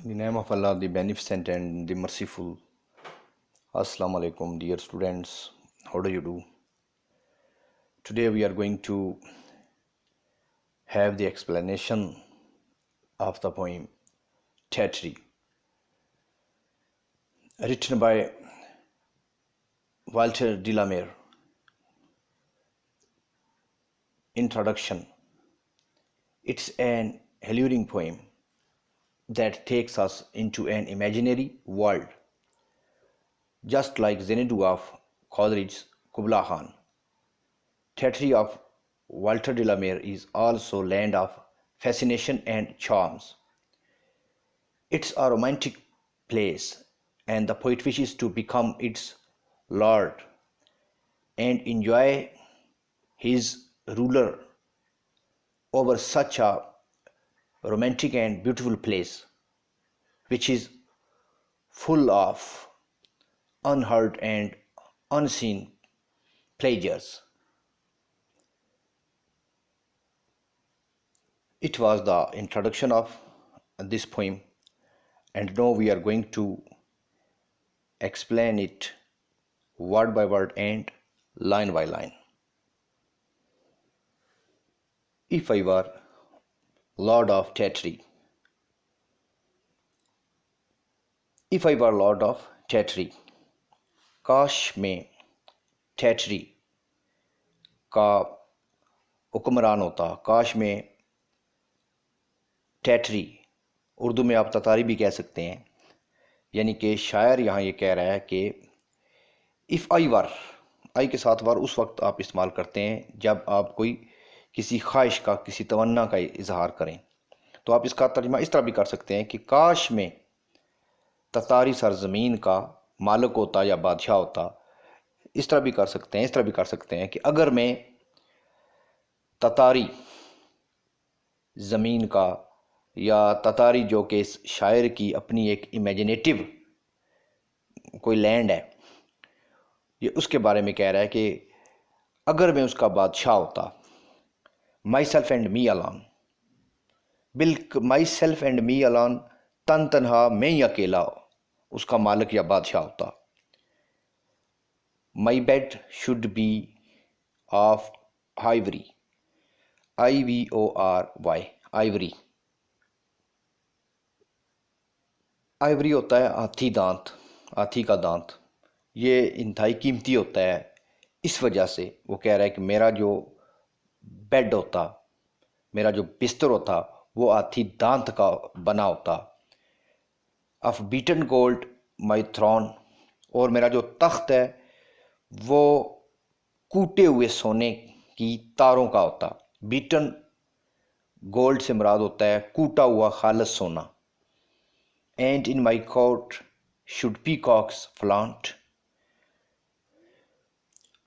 In the name of Allah, the Beneficent and the Merciful. Assalamu alaikum, dear students. How do you do? Today we are going to have the explanation of the poem Tetteri, written by Walter de la Mare. Introduction. It's an alluring poem that takes us into an imaginary world, just like Xanadu of Coleridge's Kubla Khan. Tetteri of Walter de la Mare is also land of fascination and charms. It's a romantic place, and the poet wishes to become its lord and enjoy his ruler over such a romantic and beautiful place, which is full of unheard and unseen pleasures. It was the introduction of this poem, and now we are going to explain it word by word and line by line. If I were Lord of Tetteri. If I were Lord of Tetteri, काश में Tetteri का हुक्मरान होता. काश में Tetteri, Urdu में आप ततारी भी कह सकते हैं, यानी कि शायर यहाँ ये कह रहा है कि इफ़ आई वर, आई के साथ वर उस वक्त आप इस्तेमाल करते हैं जब आप कोई किसी ख्वाहिश का, किसी तमन्ना का इजहार करें. तो आप इसका तर्जुमा इस तरह भी कर सकते हैं कि काश में ततारी सरजमीन का मालिक होता या बादशाह होता. इस तरह भी कर सकते हैं, इस तरह भी कर सकते हैं कि अगर मैं ततारी ज़मीन का, या ततारी जो कि इस शायर की अपनी एक इमेजिनेटिव कोई लैंड है, ये उसके बारे में कह रहा है कि अगर मैं उसका बादशाह होता. My self and me alone, my self and me alone, तन तनहा मैं ही अकेला उसका मालिक या बादशाह होता. My bed should be of Ivory, IVORY, Ivory. Ivory होता है हाथी दांत, हाथी का दांत. ये इंतहाई कीमती होता है. इस वजह से वो कह रहा है कि मेरा जो बेड होता, मेरा जो बिस्तर होता, वो हाथी दांत का बना होता. Of beaten gold my throne, और मेरा जो तख्त है वो कूटे हुए सोने की तारों का होता. बीटन गोल्ड से मुराद होता है कूटा हुआ खालस सोना. And in my court should peacocks flaunt,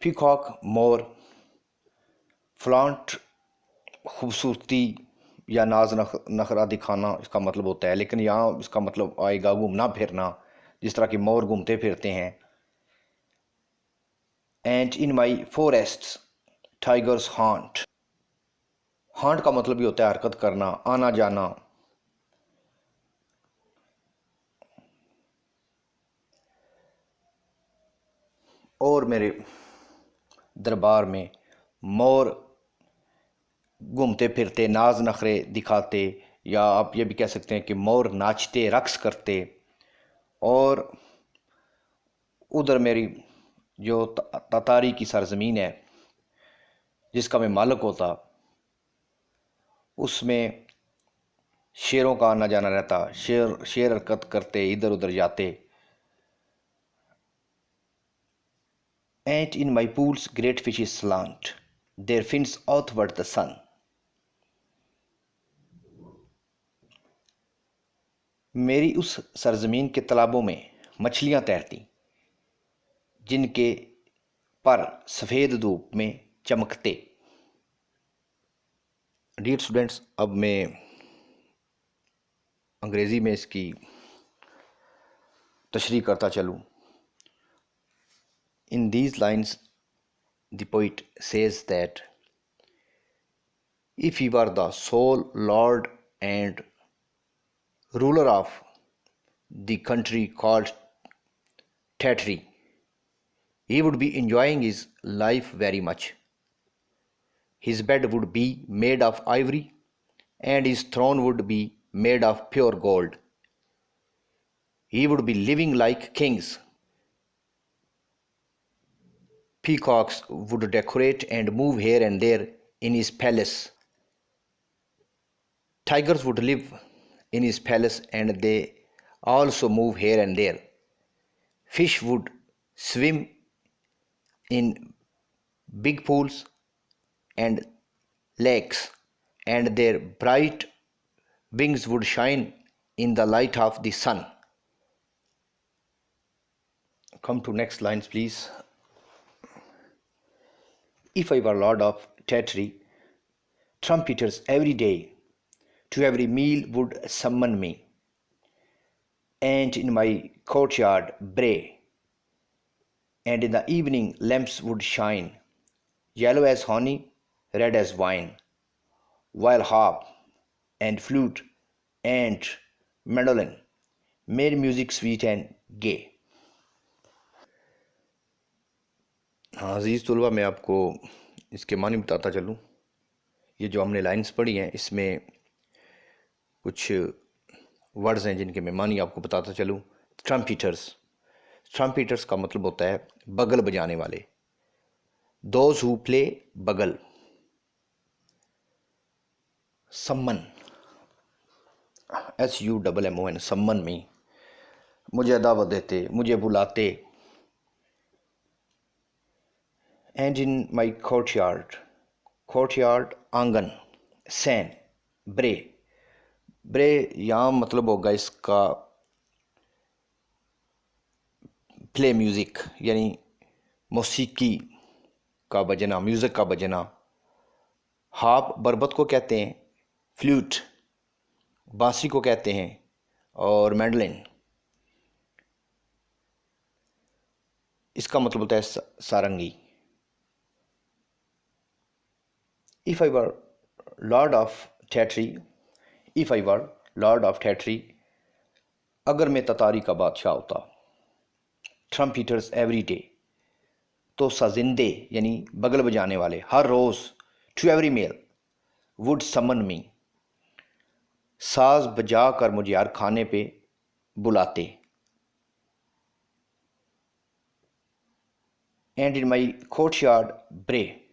peacock मोर, फ्लांट खूबसूरती या नाज नखरा दिखाना इसका मतलब होता है, लेकिन यहाँ इसका मतलब आएगा घूमना फिरना, जिस तरह के मोर घूमते फिरते हैं. And in my forest tigers haunt, haunt का मतलब भी होता है हरकत करना, आना जाना. और मेरे दरबार में मोर घूमते फिरते, नाज नखरे दिखाते, या आप ये भी कह सकते हैं कि मोर नाचते, रक्स करते. और उधर मेरी जो ततारी की सरजमीन है जिसका मैं मालिक होता, उसमें शेरों का आना जाना रहता. शेर हरकत करते, इधर उधर जाते. And in my pools great fishes slant their fins outward the sun, मेरी उस सरजमीन के तालाबों में मछलियां तैरती जिनके पर सफ़ेद धूप में चमकते. डियर स्टूडेंट्स, अब मैं अंग्रेज़ी में इसकी तशरीह करता चलूँ. In these lines the poet says that if you are the soul lord and ruler of the country called Tatry. He would be enjoying his life very much. His bed would be made of ivory, and his throne would be made of pure gold. He would be living like kings. Peacocks would decorate and move here and there in his palace. Tigers would live in his palace and they also move here and there. Fish would swim in big pools and lakes, and their bright wings would shine in the light of the sun. Come to next lines, please. If I were lord of Tatry, trumpeters every day to every meal would summon me, and in my courtyard bray, and in the evening lamps would shine, yellow as honey, red as wine, while harp and flute and mandolin made music sweet and gay. हाँ अजीज़ तलबा, मैं आपको इसके मानी बताता चलूँ। ये जो हमने लाइंस पढ़ी हैं इसमें कुछ वर्ड्स हैं जिनके मैं मानी आपको बताता चलूँ। ट्रम्पीटर्स का मतलब होता है बगल बजाने वाले। दोज हु प्ले बगल। सम्मन, SUMMON, सम्मन मी, मुझे दावत देते, मुझे बुलाते। एंड इन माई कोर्टयार्ड आंगन, सैन, ब्रे। ब्रे यहाँ मतलब होगा इसका प्ले म्यूज़िक, यानी मौसीकी का बजना, म्यूज़िक का बजना। हार्प बरबत को कहते हैं, फ्लूट बांसुरी को कहते हैं, और मैंडलिन इसका मतलब होता है सारंगी। If I were Lord of Tatry, अगर मैं ततारी का बादशाह होता, ट्रम्पीटर्स एवरी डे, तो साजिंदे यानी बगल बजाने वाले हर रोज़, टू एवरी मेल, वुड समन मी, साज बजा कर मुझे हर खाने पे बुलाते। एंड इन माई कोर्टयार्ड ब्रे,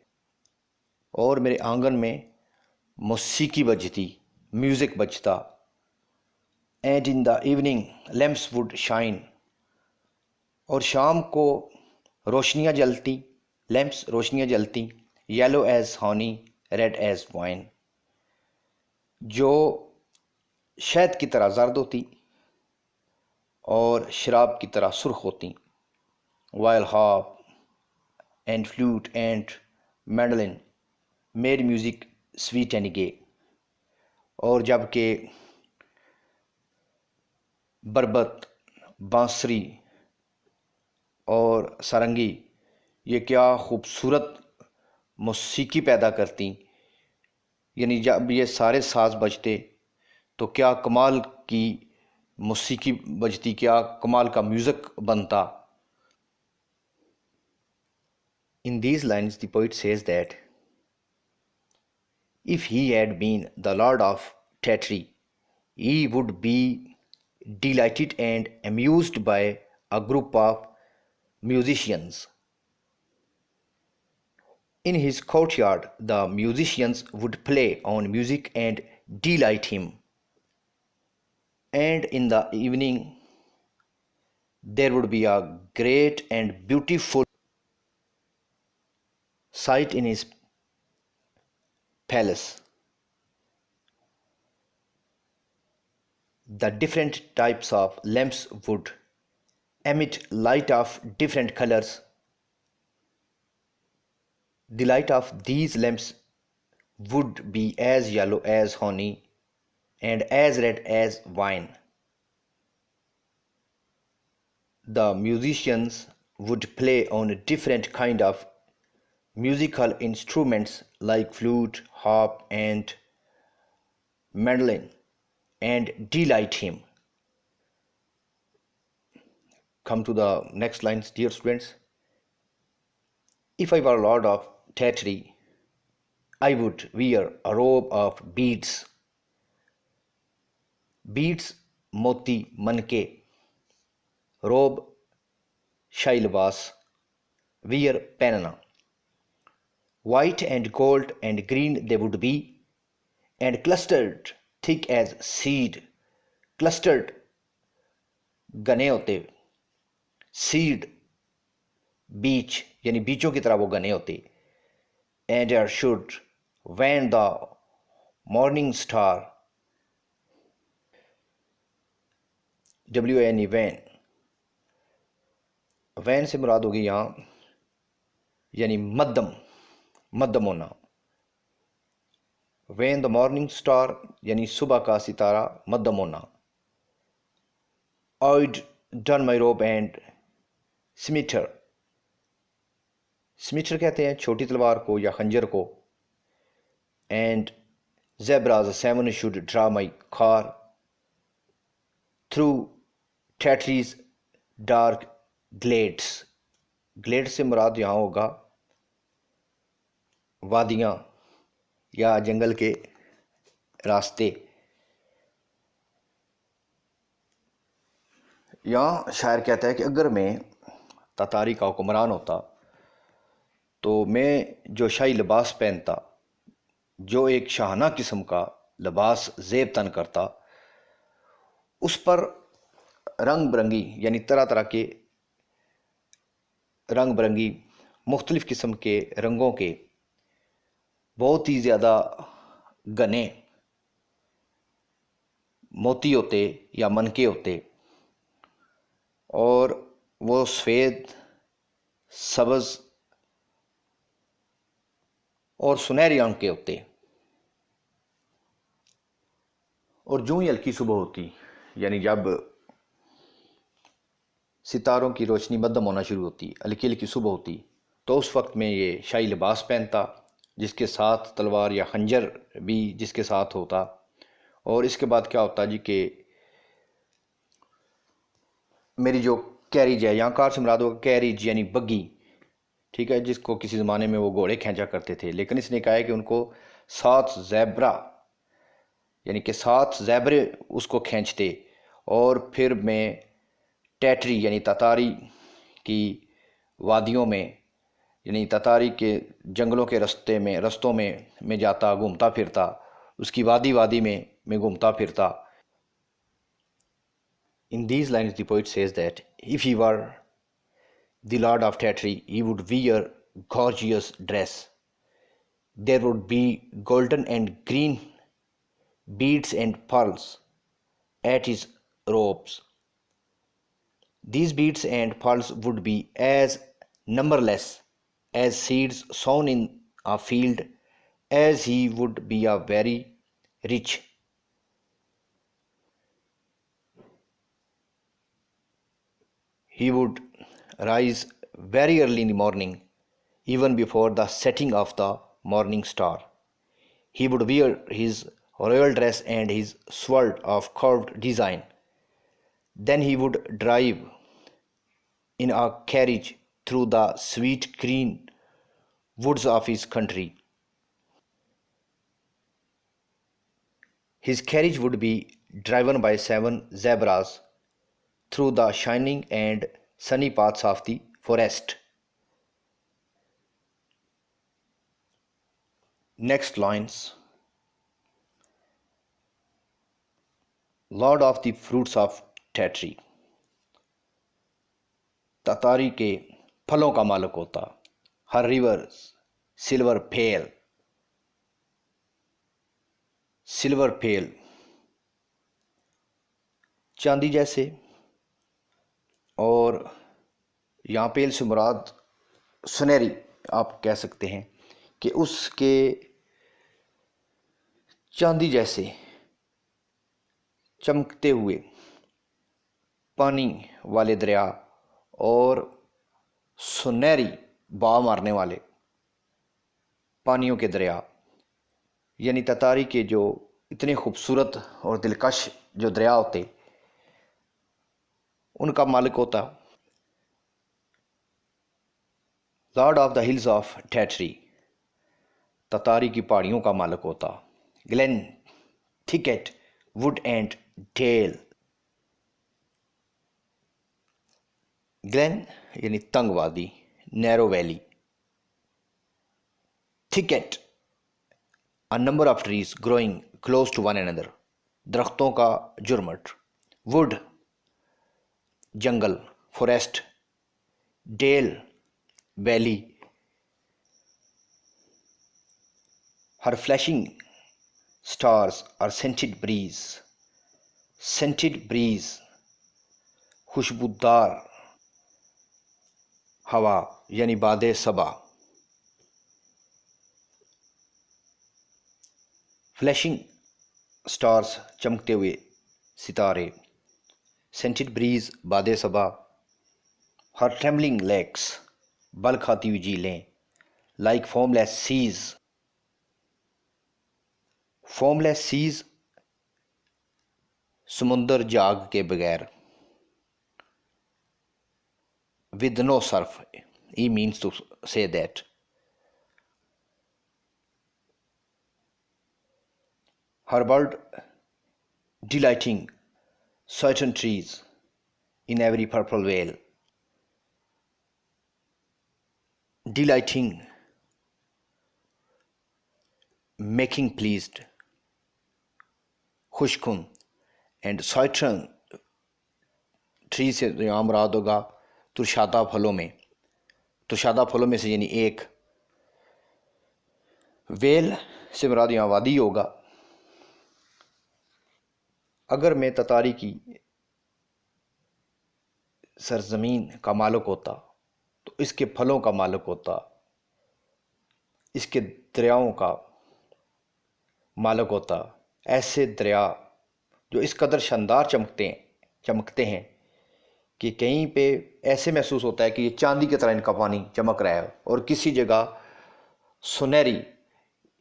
और मेरे आंगन में मौसीकी बजती, म्यूज़िक बजता। And in the evening lamps would shine, और शाम को रोशनियाँ जलती, लैम्प्स रोशनियाँ जलती, yellow as honey, red as wine, जो शहद की तरह जर्द होती और शराब की तरह सुर्ख होती। While harp and flute and mandolin made music sweet and gay, और जबकि बरबत, बांसुरी और सारंगी ये क्या खूबसूरत मौसीकी पैदा करती, यानी जब ये सारे साज बजते तो क्या कमाल की मौसीकी बजती, क्या कमाल का म्यूज़िक बनता। In these lines the poet says that if he had been the lord of Tatry, he would be delighted and amused by a group of musicians. In his courtyard, the musicians would play on music and delight him. And in the evening, there would be a great and beautiful sight in his palace. The different types of lamps would emit light of different colors. The light of these lamps would be as yellow as honey and as red as wine. The musicians would play on different kind of musical instruments like flute, harp and mandolin and delight him. come to the next lines, dear students. If I were Lord of Tatri, I would wear a robe of beads. Beads moti manke, robe शाही लिबास, wear पहनना. White and gold and green they would be, and clustered thick as seed. Clustered गने होते, seed बीज यानी बीजों की तरह वो गने होते. And there should when the morning star, WANE wane, wane से मुराद होगी यहाँ यानी मध्यम, मध्यम होना. when the morning star यानी सुबह का सितारा मध्यम होना. I'd done my robe and scimitar, scimitar कहते हैं छोटी तलवार को या खंजर को. And zebras 7 should draw my car through Tatri's dark glades. Glade से मुराद यहाँ होगा वादियाँ या जंगल के रास्ते. यहाँ शायर कहता है कि अगर मैं तातारी का हुक्मरान होता तो मैं जो शाही लिबास पहनता, जो एक शाहाना किस्म का लिबास ज़ेब तन करता, उस पर रंग बिरंगी यानी तरह तरह के रंग बिरंगी मुख्तलिफ़ किस्म के रंगों के बहुत ही ज़्यादा गने मोती होते या मनके होते, और वो सफ़ेद, सब्ज़ और सुनहरी रंग के होते. और जो ही हल्की सुबह होती यानी जब सितारों की रोशनी मध्यम होना शुरू होती, हल्की हल्की सुबह होती, तो उस वक्त में ये शाही लिबास पहनता जिसके साथ तलवार या खंजर भी जिसके साथ होता. और इसके बाद क्या होता जी कि मेरी जो कैरिज है, यहाँ कार से मुराद होगा कैरिज यानी बग्गी, ठीक है, जिसको किसी ज़माने में वो घोड़े खींचा करते थे, लेकिन इसने कहा है कि उनको 7 ज़ेब्रा यानी कि 7 ज़ेबरे उसको खींचते, और फिर मैं टैटरी यानी तातारी की वादियों में यानी तातारी के जंगलों के रस्तों में जाता, घूमता फिरता, उसकी वादी में मैं घूमता फिरता. In these lines the poet says that if he were the lord of Tatri, he would wear gorgeous dress. There would be golden and green beads and pearls at his robes. These beads and pearls would be as numberless as seeds sown in a field, as he would be a very rich. He would rise very early in the morning, even before the setting of the morning star. He would wear his royal dress and his sword of carved design. Then he would drive in a carriage through the sweet green woods of his country. His carriage would be driven by 7 zebras through the shining and sunny paths of the forest. Next lines. Lord of the fruits of Tatri. तातारी के फलों का मालिक होता. Her river silver pale, silver pale चांदी जैसे, और यहाँ पेल से मुराद सुनहरी आप कह सकते हैं कि उसके चांदी जैसे चमकते हुए पानी वाले दरिया और सुनहरी बाव मारने वाले पानियों के दरिया, यानी तातारी के जो इतने खूबसूरत और दिलकश जो दरिया होते उनका मालिक होता. Lord of the hills of Tartary, ततारी की पहाड़ियों का मालिक होता। Glen, thicket, wood and dale. Glen यानी तंग वादी, narrow valley. Thicket, a number of trees growing close to one another, दरख्तों का जुर्मट। वुड, जंगल, forest. Dale, valley. Her flashing stars are scented breeze, scented breeze, खुशबूदार हवा यानी बादे सबा। फ्लैशिंग स्टार्स, चमकते हुए सितारे। सेंटेड ब्रीज, बादे सबा। हर ट्रेमलिंग लेक्स, बल खाती हुई झीलें। Like formless seas, formless seas समुंदर जाग के बगैर। With no surf, he means to say that. Her bird delighting certain trees in every purple veil. Delighting, making pleased, खुशकुन। एंड साइट्रन ट्री से यहाँ मुराद होगा तुरशादा फलों में, तुरशादा फलों में से यानी एक। वेल से मुराद यहाँ वादी होगा। अगर मैं ततारी की सरजमीन का मालिक होता तो इसके फलों का मालिक होता, इसके दरियाओं का मालिक होता। ऐसे दरिया जो इस कदर शानदार चमकते हैं कि कहीं पे ऐसे महसूस होता है कि ये चांदी की तरह इनका पानी चमक रहा है, और किसी जगह सुनहरी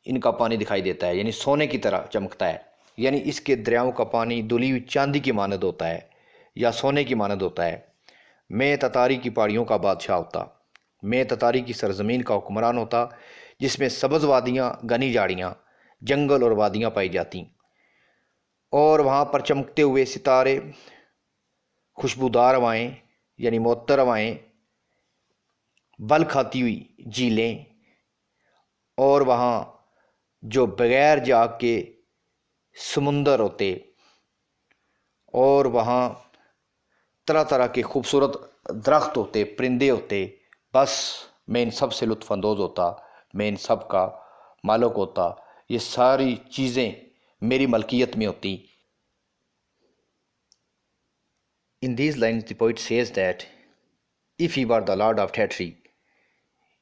इनका पानी दिखाई देता है, यानी सोने की तरह चमकता है। यानी इसके दरियाओं का पानी धुली हुई चांदी की मानद होता है या सोने की मानद होता है। मैं ततारी की पहाड़ियों का बादशाह होता, मैं ततारी की सरजमीन का हुक्मरान होता, जिसमें सब्ज़ वादियाँ, घनी झाड़ियाँ, जंगल और वादियाँ पाई जाती, और वहाँ पर चमकते हुए सितारे, खुशबूदार हवाएँ यानी मुअत्तर हवाएँ, बल खाती हुई झीलें, और वहाँ जो बगैर जाग के समुंदर होते, और वहाँ तरह तरह के खूबसूरत दरख्त होते, परिंदे होते। बस मैं इन सब से लुत्फ़अंदोज़ होता, मैं इन सब का मालिक होता, ये सारी चीज़ें मेरी मलकियत में होती। In these lines the poet says that if he were the lord of Tatri,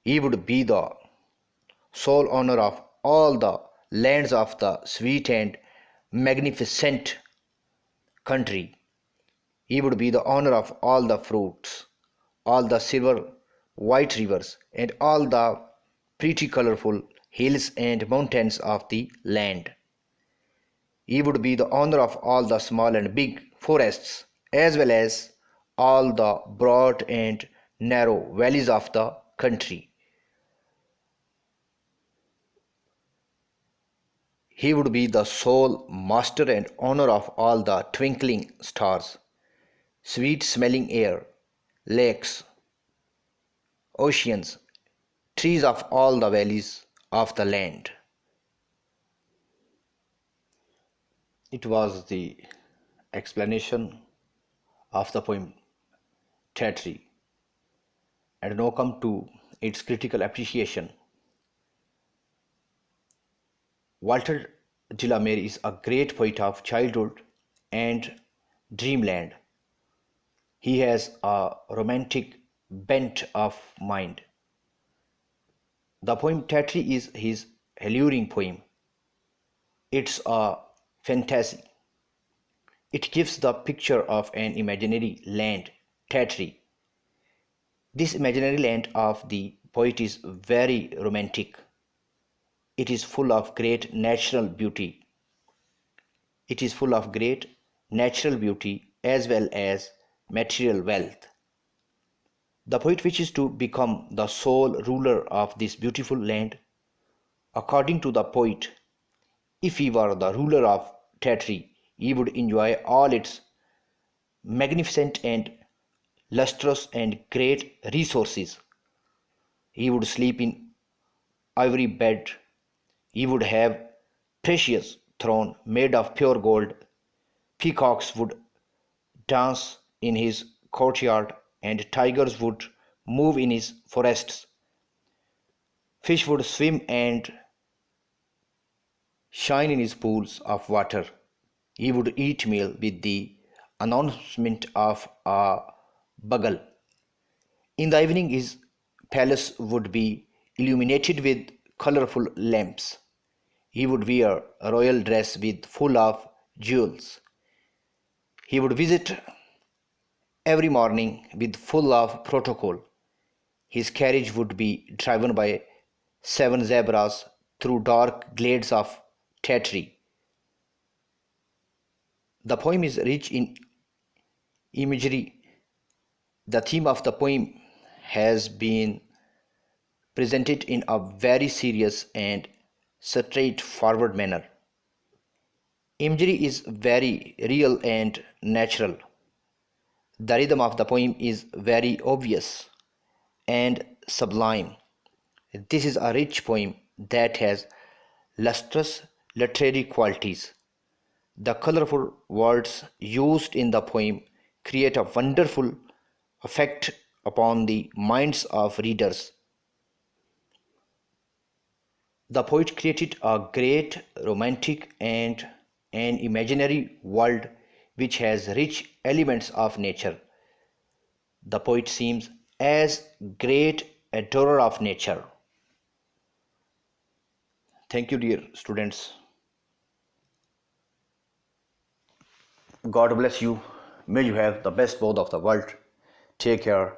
he would be the sole owner of all the lands of the sweet and magnificent country. He would be the owner of all the fruits, all the silver white rivers, and all the pretty colorful hills and mountains of the land. He would be the owner of all the small and big forests, as well as all the broad and narrow valleys of the country. He would be the sole master and owner of all the twinkling stars, sweet smelling air, lakes, oceans, trees of all the valleys of the land. It was the explanation of the poem Tatri, and now come to its critical appreciation. Walter de la Mare is a great poet of childhood and dreamland. He has a romantic bent of mind. The poem Tatri is his alluring poem. It's a fantasy. It gives the picture of an imaginary land, Tatri. This imaginary land of the poet is very romantic. It is full of great natural beauty. It is full of great natural beauty as well as material wealth. The poet wishes to become the sole ruler of this beautiful land. According to the poet, if he were the ruler of Tartary, he would enjoy all its magnificent and lustrous and great resources. He would sleep in ivory bed. He would have precious throne made of pure gold. Peacocks would dance in his courtyard, and tigers would move in his forests. Fish would swim and shine in his pools of water. He would eat meal with the announcement of a bugle. In the evening, his palace would be illuminated with colorful lamps. He would wear a royal dress with full of jewels. He would visit every morning with full of protocol. His carriage would be driven by 7 zebras through dark glades of Tartary. The poem is rich in imagery. The theme of the poem has been presented in a very serious and straightforward manner. Imagery is very real and natural. The rhythm of the poem is very obvious and sublime. This is a rich poem that has lustrous literary qualities. The colorful words used in the poem create a wonderful effect upon the minds of readers. The poet created a great romantic and an imaginary world which has rich elements of nature. The poet seems as great adorer of nature. Thank you, dear students. God bless you. May you have the best both of the world. Take care.